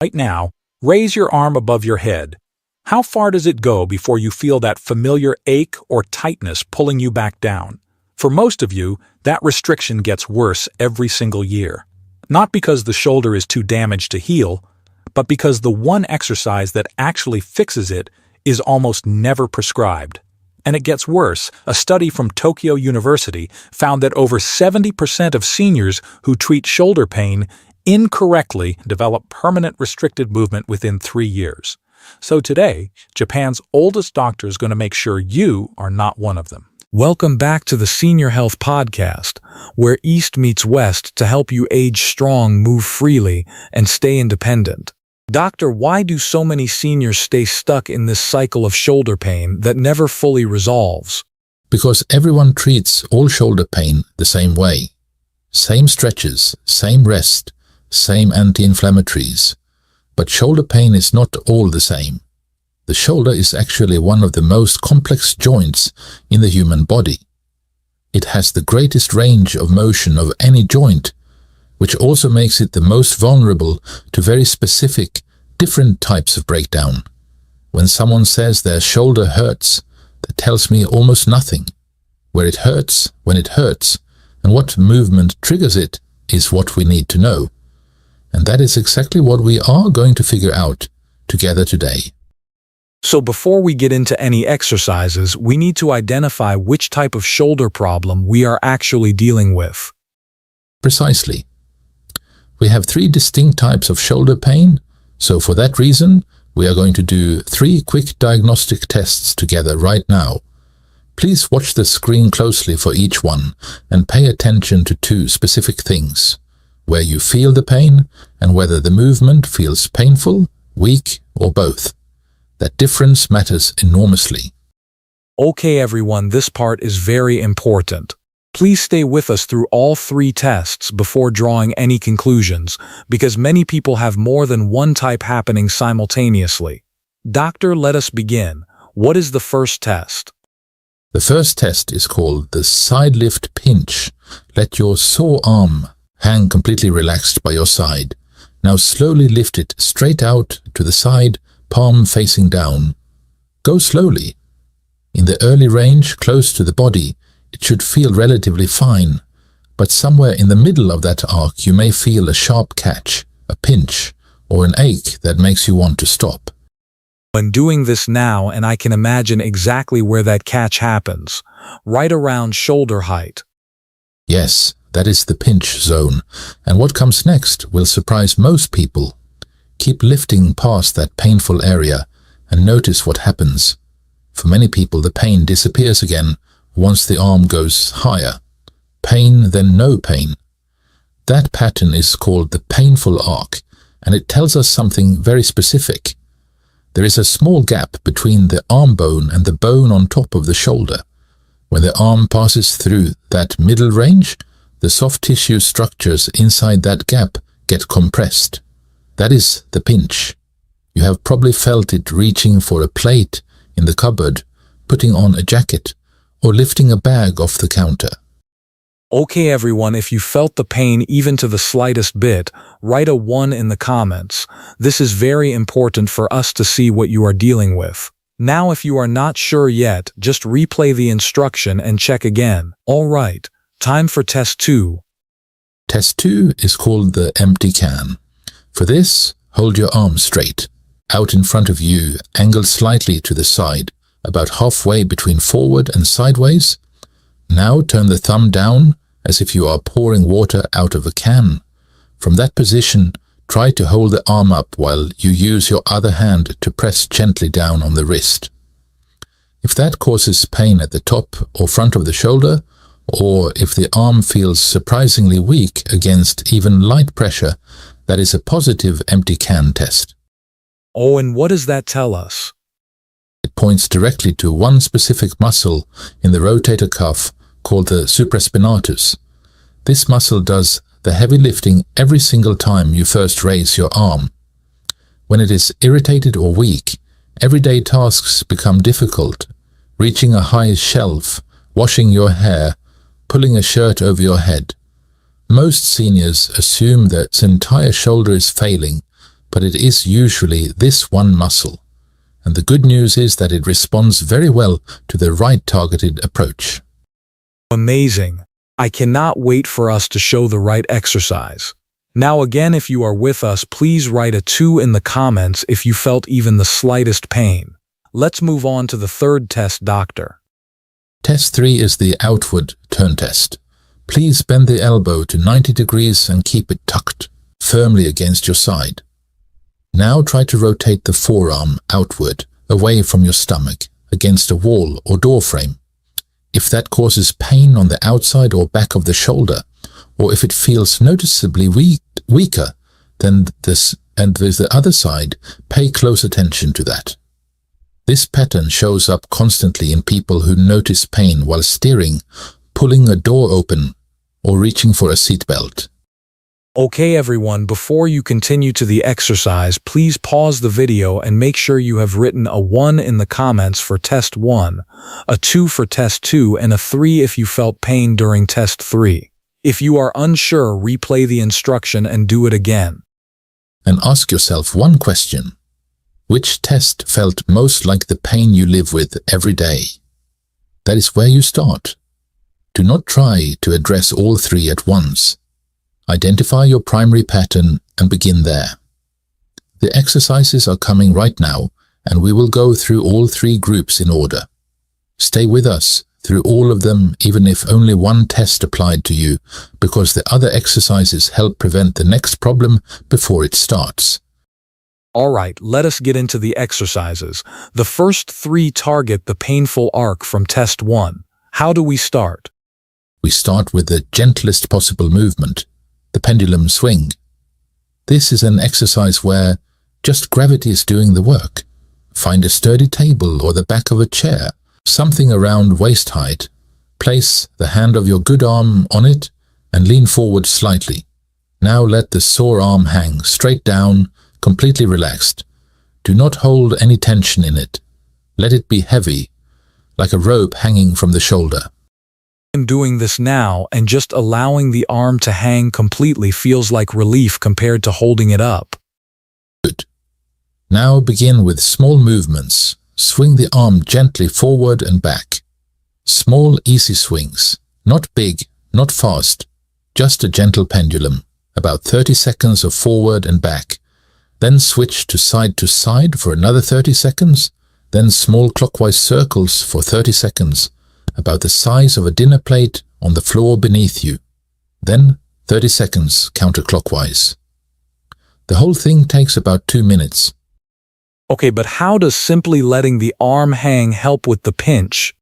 Right now, raise your arm above your head. How far does it go before you feel that familiar ache or tightness pulling you back down? For most of you, that restriction gets worse every single year. Not because the shoulder is too damaged to heal, but because the one exercise that actually fixes it is almost never prescribed. And it gets worse. A study from Tokyo University found that over 70% of seniors who treat shoulder pain incorrectly develop permanent restricted movement within 3 years. So today, Japan's oldest doctor is going to make sure you are not one of them. Welcome back to the Senior Health Podcast, where East meets West to help you age strong, move freely, and stay independent. Doctor, why do so many seniors stay stuck in this cycle of shoulder pain that never fully resolves? Because everyone treats all shoulder pain the same way. Same stretches, same rest, same anti-inflammatories. But shoulder pain is not all the same. The shoulder is actually one of the most complex joints in the human body. It has the greatest range of motion of any joint, which also makes it the most vulnerable to very specific, different types of breakdown. When someone says their shoulder hurts, that tells me almost nothing. Where it hurts, when it hurts, and what movement triggers it is what we need to know. And that is exactly what we are going to figure out together today. So before we get into any exercises, we need to identify which type of shoulder problem we are actually dealing with. Precisely. We have 3 distinct types of shoulder pain, so for that reason, we are going to do 3 quick diagnostic tests together right now. Please watch the screen closely for each one and pay attention to 2 specific things: where you feel the pain and whether the movement feels painful, weak, or both. That difference matters enormously. Okay everyone, this part is very important. Please stay with us through all 3 tests before drawing any conclusions, because many people have more than one type happening simultaneously. Doctor, let us begin. What is the first test? The first test is called the side lift pinch. Let your sore arm hang completely relaxed by your side. Now slowly lift it straight out to the side, palm facing down. Go slowly. In the early range, close to the body, it should feel relatively fine, but somewhere in the middle of that arc you may feel a sharp catch, a pinch, or an ache that makes you want to stop. When doing this now, and I can imagine exactly where that catch happens, right around shoulder height. Yes, that is the pinch zone, and what comes next will surprise most people. Keep lifting past that painful area and notice what happens. For many people, the pain disappears again once the arm goes higher. Pain, then no pain. That pattern is called the painful arc, and it tells us something very specific. There is a small gap between the arm bone and the bone on top of the shoulder. When the arm passes through that middle range, the soft tissue structures inside that gap get compressed. That is the pinch. You have probably felt it reaching for a plate in the cupboard, putting on a jacket, or lifting a bag off the counter. Okay everyone, if you felt the pain even to the slightest bit, write a 1 in the comments. This is very important for us to see what you are dealing with. Now if you are not sure yet, just replay the instruction and check again. Alright, time for test 2. Test 2 is called the empty can. For this, hold your arm straight, out in front of you, angled slightly to the side, about halfway between forward and sideways. Now turn the thumb down as if you are pouring water out of a can. From that position, try to hold the arm up while you use your other hand to press gently down on the wrist. If that causes pain at the top or front of the shoulder, or if the arm feels surprisingly weak against even light pressure, that is a positive empty can test. Oh, and what does that tell us? It points directly to one specific muscle in the rotator cuff called the supraspinatus. This muscle does the heavy lifting every single time you first raise your arm. When it is irritated or weak, everyday tasks become difficult. Reaching a high shelf, washing your hair, pulling a shirt over your head. Most seniors assume that the entire shoulder is failing, but it is usually this one muscle. And the good news is that it responds very well to the right targeted approach. Amazing. I cannot wait for us to show the right exercise. Now again, if you are with us, please write a 2 in the comments if you felt even the slightest pain. Let's move on to the third test, Doctor. Test 3 is the outward turn test. Please bend the elbow to 90 degrees and keep it tucked firmly against your side. Now try to rotate the forearm outward, away from your stomach, against a wall or door frame. If that causes pain on the outside or back of the shoulder, or if it feels noticeably weaker than this and with the other side, pay close attention to that. This pattern shows up constantly in people who notice pain while steering, pulling a door open, or reaching for a seatbelt. Okay everyone, before you continue to the exercise, please pause the video and make sure you have written a 1 in the comments for test 1, a 2 for test 2, and a 3 if you felt pain during test 3. If you are unsure, replay the instruction and do it again. And ask yourself one question. Which test felt most like the pain you live with every day? That is where you start. Do not try to address all 3 at once. Identify your primary pattern and begin there. The exercises are coming right now, and we will go through all 3 groups in order. Stay with us through all of them, even if only one test applied to you, because the other exercises help prevent the next problem before it starts. Alright, let us get into the exercises. The first 3 target the painful arc from test 1. How do we start? We start with the gentlest possible movement, the pendulum swing. This is an exercise where just gravity is doing the work. Find a sturdy table or the back of a chair, something around waist height. Place the hand of your good arm on it and lean forward slightly. Now let the sore arm hang straight down, completely relaxed. Do not hold any tension in it. Let it be heavy, like a rope hanging from the shoulder. I'm doing this now, and just allowing the arm to hang completely feels like relief compared to holding it up. Good. Now begin with small movements. Swing the arm gently forward and back. Small, easy swings. Not big, not fast. Just a gentle pendulum. About 30 seconds of forward and back. Then switch to side for another 30 seconds. Then small clockwise circles for 30 seconds. About the size of a dinner plate on the floor beneath you. Then 30 seconds counterclockwise. The whole thing takes about 2 minutes. Okay, but how does simply letting the arm hang help with the pinch?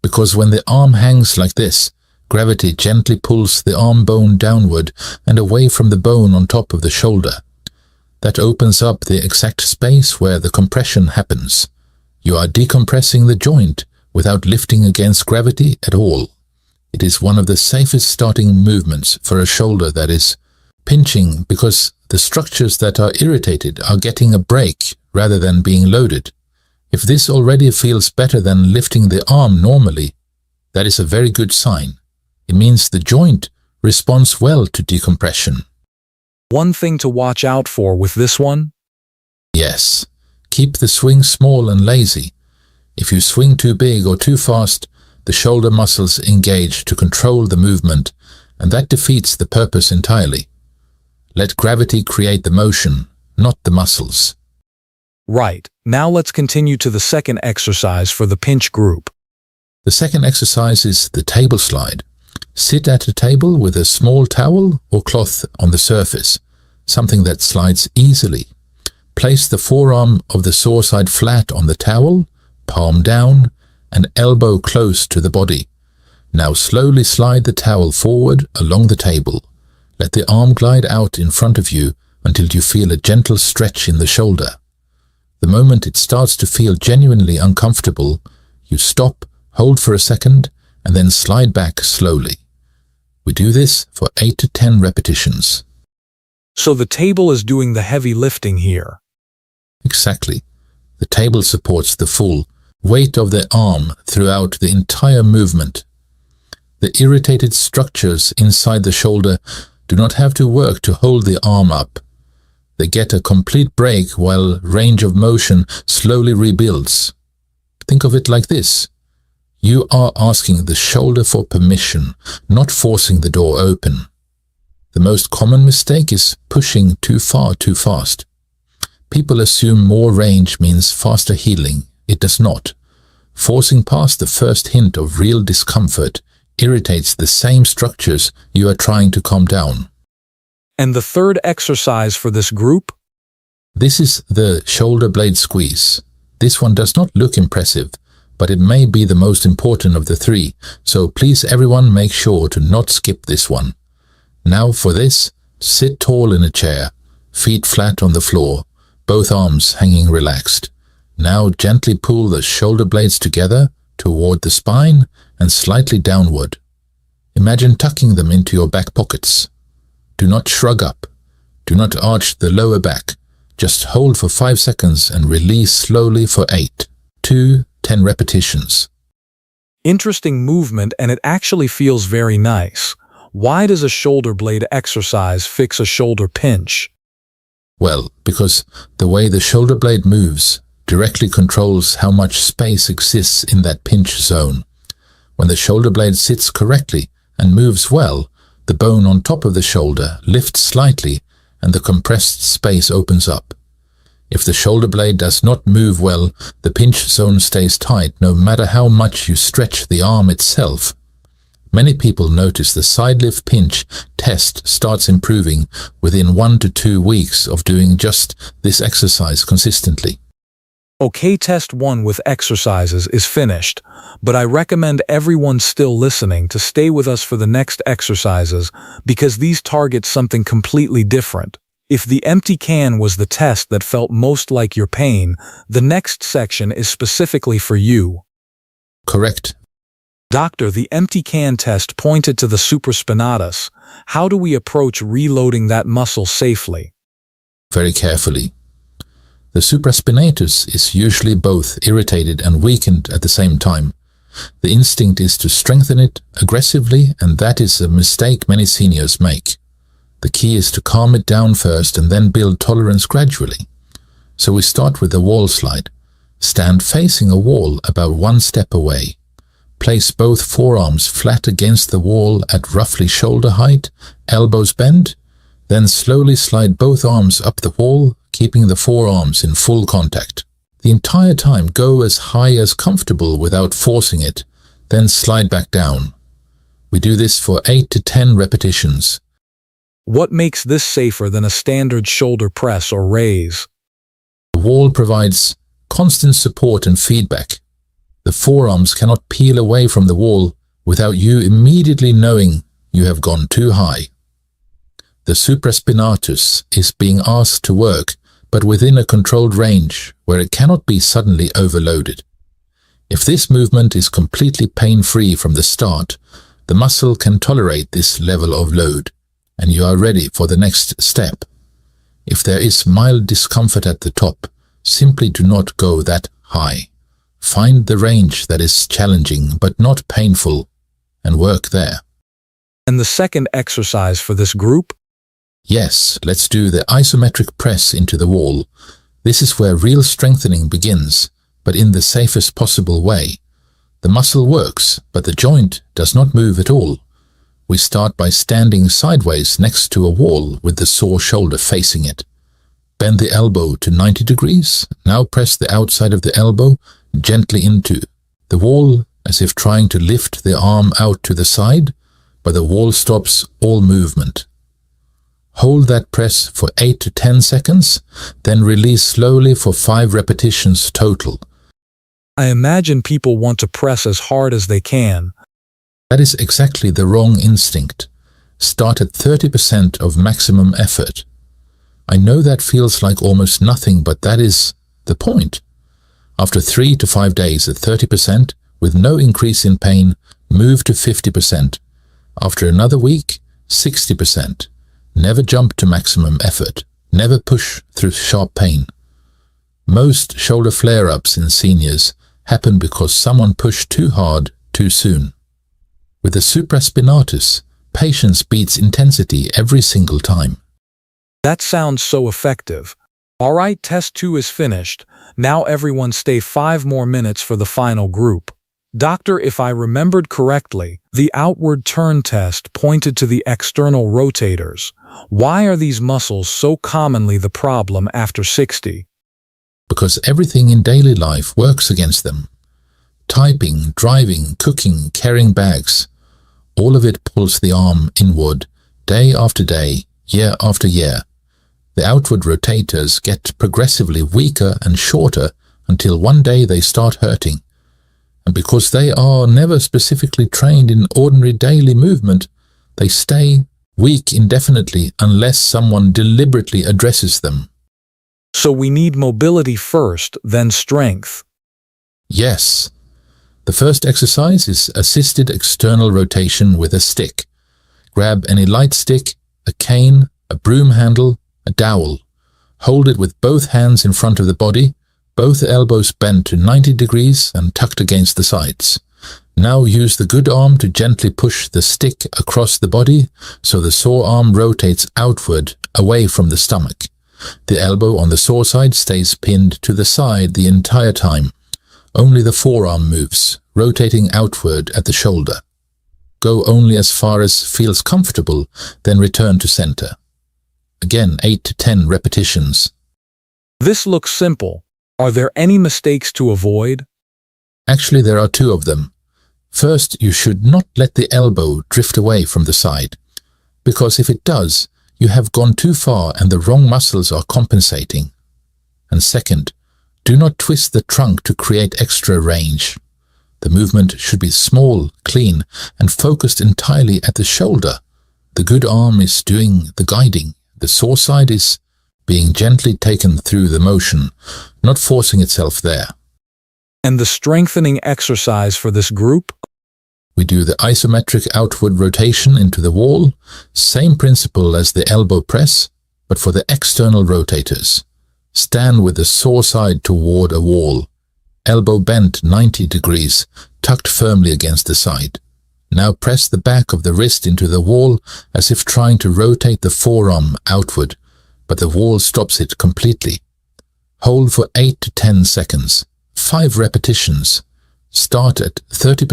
Because when the arm hangs like this, gravity gently pulls the arm bone downward and away from the bone on top of the shoulder. That opens up the exact space where the compression happens. You are decompressing the joint without lifting against gravity at all. It is one of the safest starting movements for a shoulder that is pinching, because the structures that are irritated are getting a break rather than being loaded. If this already feels better than lifting the arm normally, that is a very good sign. It means the joint responds well to decompression. One thing to watch out for with this one? Yes, keep the swing small and lazy. If you swing too big or too fast, the shoulder muscles engage to control the movement, and that defeats the purpose entirely. Let gravity create the motion, not the muscles. Right. Now let's continue to the second exercise for the pinch group. The second exercise is the table slide. Sit at a table with a small towel or cloth on the surface, something that slides easily. Place the forearm of the sore side flat on the towel, palm down, and elbow close to the body. Now slowly slide the towel forward along the table. Let the arm glide out in front of you until you feel a gentle stretch in the shoulder. The moment it starts to feel genuinely uncomfortable, you stop, hold for a second, and then slide back slowly. We do this for 8 to 10 repetitions. So the table is doing the heavy lifting here. Exactly. The table supports the full weight of the arm throughout the entire movement. The irritated structures inside the shoulder do not have to work to hold the arm up. They get a complete break while range of motion slowly rebuilds. Think of it like this. You are asking the shoulder for permission, not forcing the door open. The most common mistake is pushing too far too fast. People assume more range means faster healing. It does not. Forcing past the first hint of real discomfort irritates the same structures you are trying to calm down. And the third exercise for this group? This is the shoulder blade squeeze. This one does not look impressive, but it may be the most important of the three, so please everyone make sure to not skip this one. Now for this, sit tall in a chair, feet flat on the floor, both arms hanging relaxed. Now gently pull the shoulder blades together toward the spine and slightly downward. Imagine tucking them into your back pockets. Do not shrug up. Do not arch the lower back. Just hold for 5 seconds and release slowly for 8 to 10 repetitions. Interesting movement, and it actually feels very nice. Why does a shoulder blade exercise fix a shoulder pinch? Well, because the way the shoulder blade moves directly controls how much space exists in that pinch zone. When the shoulder blade sits correctly and moves well, the bone on top of the shoulder lifts slightly and the compressed space opens up. If the shoulder blade does not move well, the pinch zone stays tight no matter how much you stretch the arm itself. Many people notice the side lift pinch test starts improving within 1 to 2 weeks of doing just this exercise consistently. Okay, test 1 with exercises is finished, but I recommend everyone still listening to stay with us for the next exercises because these target something completely different. If the empty can was the test that felt most like your pain, the next section is specifically for you. Correct. Doctor, the empty can test pointed to the supraspinatus. How do we approach reloading that muscle safely? Very carefully. The supraspinatus is usually both irritated and weakened at the same time. The instinct is to strengthen it aggressively, and that is a mistake many seniors make. The key is to calm it down first and then build tolerance gradually. So we start with the wall slide. Stand facing a wall about 1 step away. Place both forearms flat against the wall at roughly shoulder height, elbows bent, then slowly slide both arms up the wall, keeping the forearms in full contact. The entire time go as high as comfortable without forcing it, then slide back down. We do this for 8 to 10 repetitions. What makes this safer than a standard shoulder press or raise? The wall provides constant support and feedback. The forearms cannot peel away from the wall without you immediately knowing you have gone too high. The supraspinatus is being asked to work, but within a controlled range where it cannot be suddenly overloaded. If this movement is completely pain-free from the start, the muscle can tolerate this level of load, and you are ready for the next step. If there is mild discomfort at the top, simply do not go that high. Find the range that is challenging but not painful, and work there. And the second exercise for this group? Yes, let's do the isometric press into the wall. This is where real strengthening begins, but in the safest possible way. The muscle works, but the joint does not move at all. We start by standing sideways next to a wall with the sore shoulder facing it. Bend the elbow to 90 degrees. Now press the outside of the elbow gently into the wall as if trying to lift the arm out to the side, but the wall stops all movement. Hold that press for 8 to 10 seconds, then release slowly for 5 repetitions total. I imagine people want to press as hard as they can. That is exactly the wrong instinct. Start at 30% of maximum effort. I know that feels like almost nothing, but that is the point. After 3 to 5 days at 30%, with no increase in pain, move to 50%. After another week, 60%. Never jump to maximum effort. Never push through sharp pain. Most shoulder flare-ups in seniors happen because someone pushed too hard too soon. With the supraspinatus, patience beats intensity every single time. That sounds so effective. Alright, test 2 is finished. Now everyone stay 5 more minutes for the final group. Doctor, if I remembered correctly, the outward turn test pointed to the external rotators. Why are these muscles so commonly the problem after 60? Because everything in daily life works against them. Typing, driving, cooking, carrying bags. All of it pulls the arm inward, day after day, year after year. The outward rotators get progressively weaker and shorter until one day they start hurting. And because they are never specifically trained in ordinary daily movement, they stay weak indefinitely unless someone deliberately addresses them. So we need mobility first, then strength. Yes. The first exercise is assisted external rotation with a stick. Grab any light stick, a cane, a broom handle, a dowel. Hold it with both hands in front of the body, both elbows bent to 90 degrees and tucked against the sides. Now use the good arm to gently push the stick across the body so the sore arm rotates outward away from the stomach. The elbow on the sore side stays pinned to the side the entire time. Only the forearm moves, rotating outward at the shoulder. Go only as far as feels comfortable, then return to center. Again, 8 to 10 repetitions. This looks simple. Are there any mistakes to avoid? Actually, there are 2 of them. First, you should not let the elbow drift away from the side, because if it does, you have gone too far and the wrong muscles are compensating. And second, do not twist the trunk to create extra range. The movement should be small, clean, and focused entirely at the shoulder. The good arm is doing the guiding. The sore side is being gently taken through the motion, not forcing itself there. And the strengthening exercise for this group? We do the isometric outward rotation into the wall, same principle as the elbow press, but for the external rotators. Stand with the sore side toward a wall, elbow bent 90 degrees, tucked firmly against the side. Now press the back of the wrist into the wall as if trying to rotate the forearm outward, but the wall stops it completely. Hold for 8 to 10 seconds, 5 repetitions. Start at 30%